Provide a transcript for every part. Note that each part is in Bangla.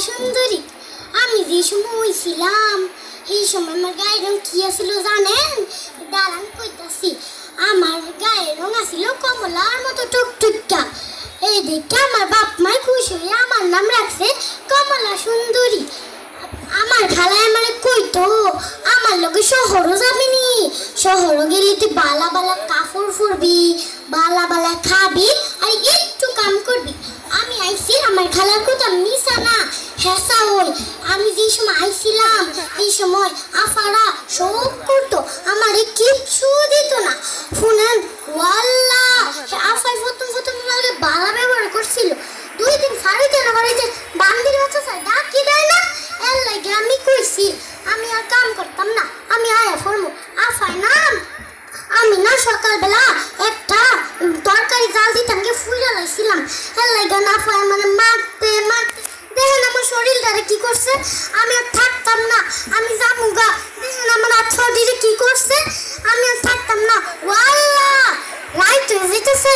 সুন্দরী আমি যে সময় হইছিলাম এই সময় আমার গায়ের রং কি আছিল জানেন? দাঁড়ান কইতাছি। আমার গায়ের রং আছিল কমলার মতো টুকটুকা। এই দেখে আমার বাপ মাই খুশি হয়ে আমার নাম রাখছে কমলা সুন্দরী। আমার খালায় আমারে কইতো আমার লগে শহরও যাবিনি, শহরও গেলে তুই বালা বালা কাপড় পরবি, বালা বালা খাবি আর একটু কাম করবি। আমি আইছি আমার খালার কথা মিশা না হেসা হই। আমি যে সময় আইছিলাম এই সময় আফারা সব করতো, আমারে কিচ্ছু দিত না। শুনেন ওয়াল্লাহ আফাই প্রথম আমাকে বালা ব্যবহার করছিল। 2 দিন সাড়ে 3 বাড়িতে বান্দির বাচ্চা চাই ডাকি দেয় না, এর লাগে আমি কইছি আমি আর কাম করতাম না, আমি আয়া ফরমু। আফাই নাম আমি না সকালবেলা একটা তরকারি জাল দিতাম গিয়ে ফুইরা লাইছিলাম, এর লাগে না আফাই মানে মারতে মারতে দেখেন আমার শরীরটারে কি করছে। আমি আর থাকতাম না, আমি যামুগা। দেখেন আমার শরীরে কি করছে, আমি আর থাকতাম না। ওয়াল্লাহ রাইট হয়ে যেতেছে,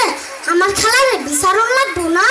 আমার খালারে বিচারণ লাগবো না।